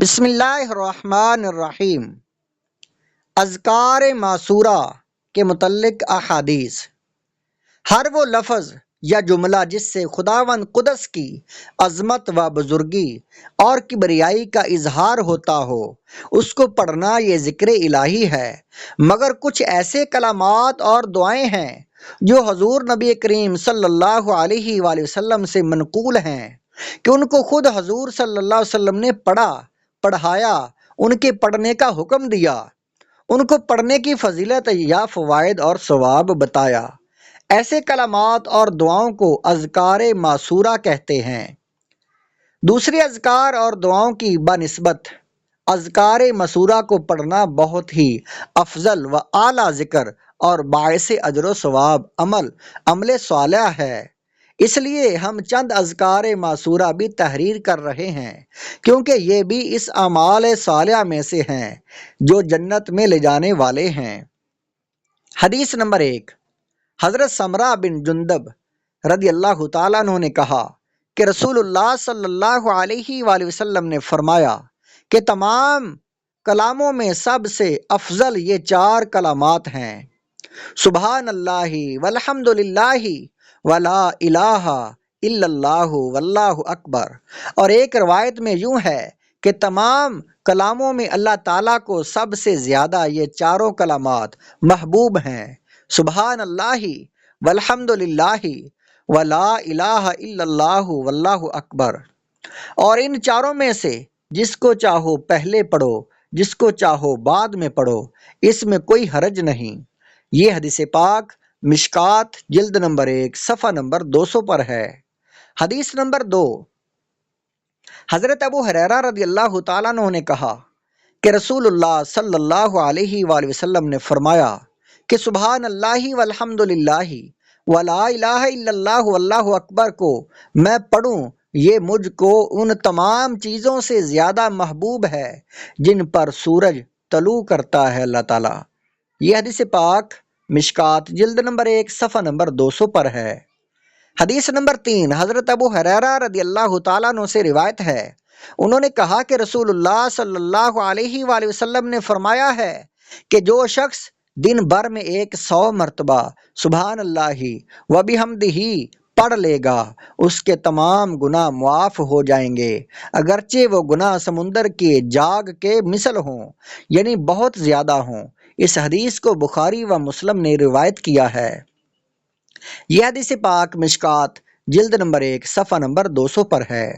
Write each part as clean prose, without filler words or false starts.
بسم اللہ الرحمن الرحیم۔ اذکار معصورہ کے متعلق احادیث۔ ہر وہ لفظ یا جملہ جس سے خداوند قدس کی عظمت و بزرگی اور کبریائی کا اظہار ہوتا ہو اس کو پڑھنا یہ ذکر الہی ہے، مگر کچھ ایسے کلمات اور دعائیں ہیں جو حضور نبی کریم صلی اللہ علیہ وآلہ وسلم سے منقول ہیں کہ ان کو خود حضور صلی اللہ علیہ وسلم نے پڑھایا، ان کے پڑھنے کا حکم دیا، ان کو پڑھنے کی فضیلت یا فوائد اور ثواب بتایا۔ ایسے کلمات اور دعاؤں کو اذکار معصورہ کہتے ہیں۔ دوسری اذکار اور دعاؤں کی بنسبت اذکار معصورہ کو پڑھنا بہت ہی افضل و اعلیٰ ذکر اور باعث اجر و ثواب عمل صالح ہے۔ اس لیے ہم چند اذکار معصورہ بھی تحریر کر رہے ہیں، کیونکہ یہ بھی اس اعمال صالحہ میں سے ہیں جو جنت میں لے جانے والے ہیں۔ حدیث نمبر 1۔ حضرت سمرہ بن جندب رضی اللہ تعالیٰ عنہ نے کہا کہ رسول اللہ صلی اللہ علیہ وآلہ وسلم نے فرمایا کہ تمام کلاموں میں سب سے افضل یہ 4 کلمات ہیں: سبحان اللہ والحمد للہ ولا الہ الا اللہ واللہ اکبر۔ اور ایک روایت میں یوں ہے کہ تمام کلاموں میں اللہ تعالیٰ کو سب سے زیادہ یہ 4 کلمات محبوب ہیں: سبحان اللہ والحمد للہ ولا الہ الا اللہ واللہ اکبر۔ اور ان 4 میں سے جس کو چاہو پہلے پڑھو، جس کو چاہو بعد میں پڑھو، اس میں کوئی حرج نہیں۔ یہ حدیث پاک مشکات جلد نمبر 1 صفحہ نمبر 200 پر ہے۔ حدیث نمبر 2۔ حضرت ابو ہریرہ رضی اللہ تعالیٰ عنہ نے کہا کہ رسول اللہ صلی اللہ علیہ وآلہ وسلم نے فرمایا کہ سبحان اللہ والحمد للہ ولا الہ الا اللہ واللہ اکبر کو میں پڑھوں، یہ مجھ کو ان تمام چیزوں سے زیادہ محبوب ہے جن پر سورج طلوع کرتا ہے اللہ تعالیٰ۔ یہ حدیث پاک مشکات جلد نمبر 1 صفحہ نمبر 200 پر ہے۔ حدیث نمبر 3۔ حضرت ابو ہریرہ رضی اللہ تعالیٰ عنہ سے روایت ہے، انہوں نے کہا کہ رسول اللہ صلی اللہ علیہ وآلہ وسلم نے فرمایا ہے کہ جو شخص دن بھر میں 100 مرتبہ سبحان اللہ و بحمدہ پڑھ لے گا اس کے تمام گناہ معاف ہو جائیں گے، اگرچہ وہ گناہ سمندر کے جاگ کے مثل ہوں، یعنی بہت زیادہ ہوں۔ اس حدیث کو بخاری و مسلم نے روایت کیا ہے۔ یہ حدیث پاک مشکات جلد نمبر 1 صفحہ نمبر 200 پر ہے۔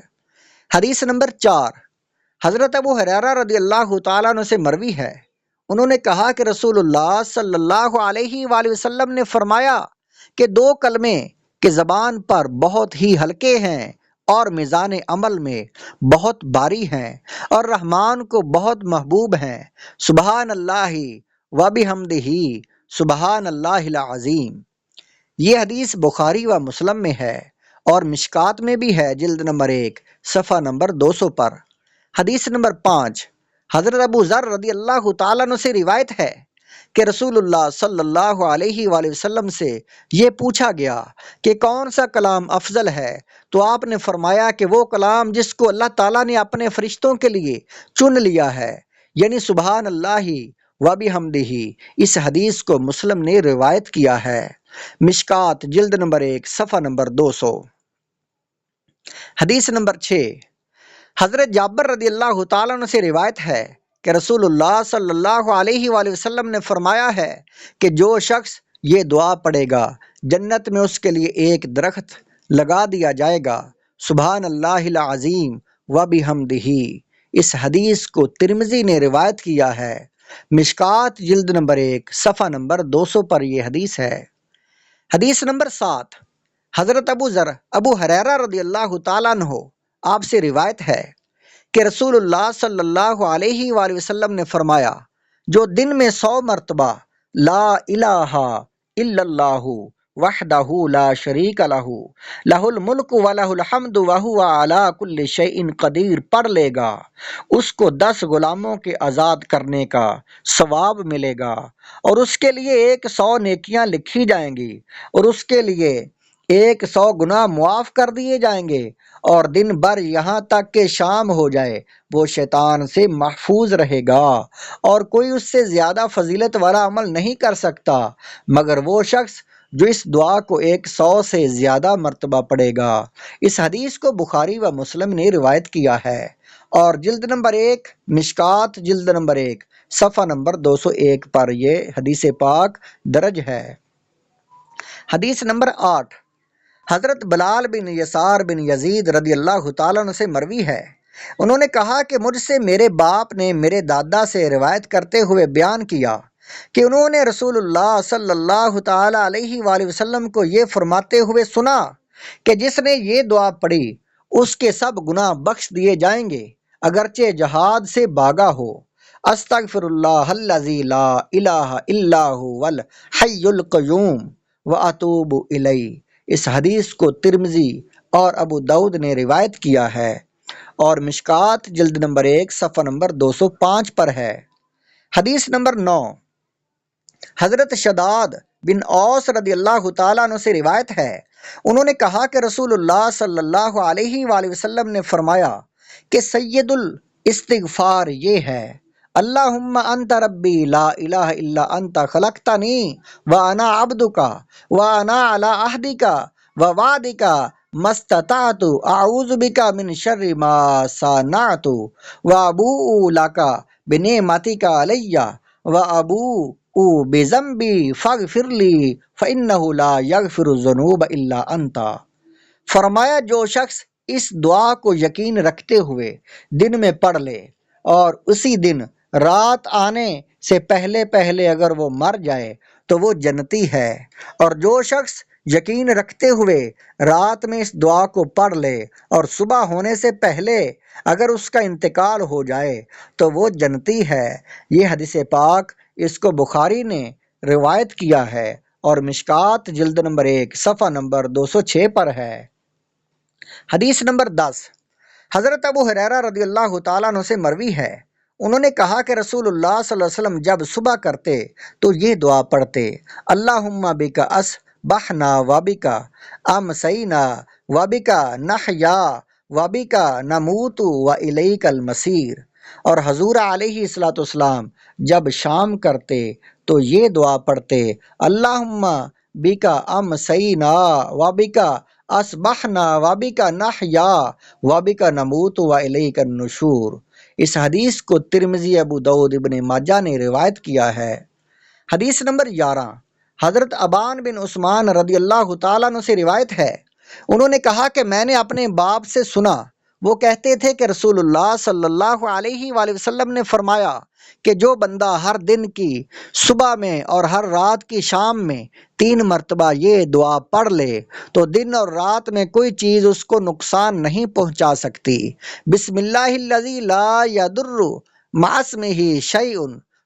حدیث نمبر 4۔ حضرت ابو ہریرہ رضی اللہ تعالیٰ عنہ سے مروی ہے، انہوں نے کہا کہ رسول اللہ صلی اللہ علیہ وآلہ وسلم نے فرمایا کہ 2 کلمے کہ زبان پر بہت ہی ہلکے ہیں اور میزان عمل میں بہت بھاری ہیں اور رحمان کو بہت محبوب ہیں: سبحان اللہ و بحمدہ سبحان اللہ العظیم۔ یہ حدیث بخاری و مسلم میں ہے اور مشکات میں بھی ہے جلد نمبر 1 صفحہ نمبر 200 پر۔ حدیث نمبر 5۔ حضرت ابو ذر رضی اللہ تعالیٰ عنہ سے روایت ہے کہ رسول اللہ صلی اللہ علیہ وآلہ وسلم سے یہ پوچھا گیا کہ کون سا کلام افضل ہے، تو آپ نے فرمایا کہ وہ کلام جس کو اللہ تعالیٰ نے اپنے فرشتوں کے لیے چن لیا ہے، یعنی سبحان اللہ و بحمدہ۔ اس حدیث کو مسلم نے روایت کیا ہے۔ مشکات جلد نمبر 1 صفحہ نمبر 200۔ حدیث نمبر 6۔ حضرت جابر رضی اللہ تعالیٰ عنہ سے روایت ہے کہ رسول اللہ صلی اللہ علیہ وآلہ وسلم نے فرمایا ہے کہ جو شخص یہ دعا پڑھے گا جنت میں اس کے لیے ایک درخت لگا دیا جائے گا: سبحان اللہ العظیم و بحمدہ۔ اس حدیث کو ترمذی نے روایت کیا ہے۔ مشکات جلد نمبر 1 صفحہ نمبر 200 پر یہ حدیث ہے۔ حدیث نمبر 7۔ حضرت ابو ہریرہ رضی اللہ تعالیٰ عنہ آپ سے روایت ہے کہ رسول اللہ صلی اللہ علیہ وآلہ وسلم نے فرمایا جو دن میں 100 مرتبہ لا الہ الا اللہ وحدہ لا شریک لہ لہ الملک ولہ الحمد وہو علی کل شیء قدیر پڑھ لے گا اس کو 10 غلاموں کے آزاد کرنے کا ثواب ملے گا، اور اس کے لیے 100 نیکیاں لکھی جائیں گی، اور اس کے لیے 100 گناہ معاف کر دیے جائیں گے، اور دن بھر یہاں تک کہ شام ہو جائے وہ شیطان سے محفوظ رہے گا، اور کوئی اس سے زیادہ فضیلت والا عمل نہیں کر سکتا مگر وہ شخص جو اس دعا کو 100 سے زیادہ مرتبہ پڑھے گا۔ اس حدیث کو بخاری و مسلم نے روایت کیا ہے، اور جلد نمبر 1 مشکات، جلد نمبر 1 صفحہ نمبر 201 پر یہ حدیث پاک درج ہے۔ حدیث نمبر 8 حضرت بلال بن یسار بن یزید رضی اللہ تعالیٰ عنہ سے مروی ہے، انہوں نے کہا کہ مجھ سے میرے باپ نے میرے دادا سے روایت کرتے ہوئے بیان کیا کہ انہوں نے رسول اللہ صلی اللہ تعالیٰ علیہ وآلہ وسلم کو یہ فرماتے ہوئے سنا کہ جس نے یہ دعا پڑھی اس کے سب گناہ بخش دیے جائیں گے اگرچہ جہاد سے بھاگا ہو۔ استغفر اللہ الذی لا الہ الا هو الحی القیوم واتوب الیہ۔ اس حدیث کو ترمذی اور ابو داؤد نے روایت کیا ہے، اور مشکات جلد نمبر 1 صفحہ نمبر 205 پر ہے۔ حدیث نمبر 9 حضرت شداد بن اوس رضی اللہ تعالیٰ عنہ سے روایت ہے، انہوں نے کہا کہ رسول اللہ صلی اللہ علیہ وآلہ وسلم نے فرمایا کہ سید الاستغفار یہ ہے: اللہم انت ربی لا الہ الا انت خلقتنی وانا عبدک وانا علی عہدک ووعدک ما استطعت اعوذ بک من شر ما صنعت وابوء لک بنعمتک علی وابوء بذنبی فاغفر لی فانہ لا یغفر الذنوب الا انت۔ فرمایا جو شخص اس دعا کو یقین رکھتے ہوئے دن میں پڑھ لے اور اسی دن رات آنے سے پہلے پہلے اگر وہ مر جائے تو وہ جنتی ہے، اور جو شخص یقین رکھتے ہوئے رات میں اس دعا کو پڑھ لے اور صبح ہونے سے پہلے اگر اس کا انتقال ہو جائے تو وہ جنتی ہے۔ یہ حدیث پاک اس کو بخاری نے روایت کیا ہے، اور مشکات جلد نمبر 1 صفحہ نمبر 206 پر ہے۔ حدیث نمبر 10 حضرت ابو ہریرہ رضی اللہ تعالیٰ عنہ سے مروی ہے، انہوں نے کہا کہ رسول اللہ صلی اللہ علیہ وسلم جب صبح کرتے تو یہ دعا پڑھتے: اللہم بک اصبحنا وبک امسینا وبک نحیا وبک نموت والیک المصیر۔ اور حضور علیہ الصلوۃ والسلام جب شام کرتے تو یہ دعا پڑھتے: اللہم بک امسینا وبک اصبحنا وبک نحیا وبک نموت والیک النشور۔ اس حدیث کو ترمذی، ابو داؤد، ابن ماجہ نے روایت کیا ہے۔ حدیث نمبر 11 حضرت ابان بن عثمان رضی اللہ تعالیٰ عنہ سے روایت ہے، انہوں نے کہا کہ میں نے اپنے باپ سے سنا، وہ کہتے تھے کہ رسول اللہ صلی اللہ علیہ وآلہ وسلم نے فرمایا کہ جو بندہ ہر دن کی صبح میں اور ہر رات کی شام میں 3 مرتبہ یہ دعا پڑھ لے تو دن اور رات میں کوئی چیز اس کو نقصان نہیں پہنچا سکتی۔ بسم اللہ الذی لا یضر مع اسمہ شیء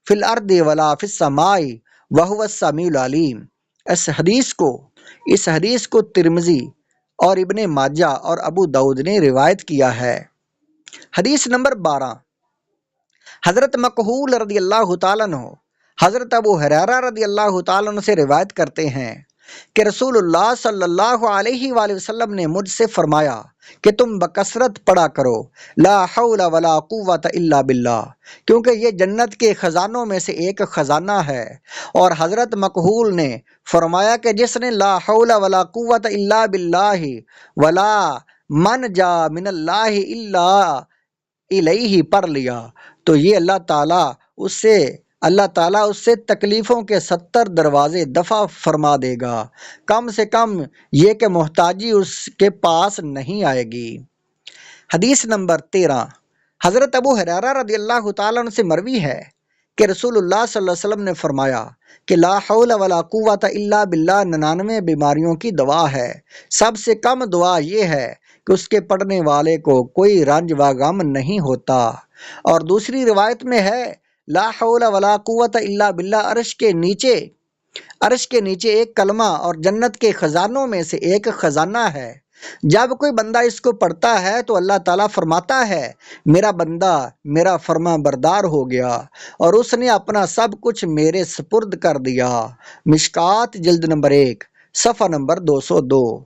فی الارض ولا فی السماء وہو السمیع العلیم۔ اس حدیث کو ترمذی اور ابن ماجہ اور ابو داؤد نے روایت کیا ہے۔ حدیث نمبر 12 حضرت مکحول رضی اللہ تعالیٰ عنہ حضرت ابو ہریرہ رضی اللہ تعالیٰ عنہ سے روایت کرتے ہیں کہ رسول اللہ صلی اللہ علیہ وآلہ وسلم نے مجھ سے فرمایا کہ تم بکثرت پڑھا کرو لا حول ولا قوت الا باللہ، کیونکہ یہ جنت کے خزانوں میں سے ایک خزانہ ہے۔ اور حضرت مکحول نے فرمایا کہ جس نے لا حول ولا قوت الا باللہ ولا منجا من اللہ الا الیہ پڑھ لیا تو یہ اللہ تعالیٰ اس سے تکلیفوں کے 70 دروازے دفع فرما دے گا، کم سے کم یہ کہ محتاجی اس کے پاس نہیں آئے گی۔ حدیث نمبر 13 حضرت ابو ہریرہ رضی اللہ تعالیٰ عنہ سے مروی ہے کہ رسول اللہ صلی اللہ علیہ وسلم نے فرمایا کہ لا حول ولا قوت الا باللہ 99 بیماریوں کی دوا ہے۔ سب سے کم دعا یہ ہے کہ اس کے پڑھنے والے کو کوئی رنج و غم نہیں ہوتا۔ اور دوسری روایت میں ہے لا حول ولا قوت الا باللہ عرش کے نیچے ایک کلمہ اور جنت کے خزانوں میں سے ایک خزانہ ہے۔ جب کوئی بندہ اس کو پڑھتا ہے تو اللہ تعالیٰ فرماتا ہے میرا بندہ میرا فرما بردار ہو گیا اور اس نے اپنا سب کچھ میرے سپرد کر دیا۔ مشکات جلد نمبر 1 صفحہ نمبر 202۔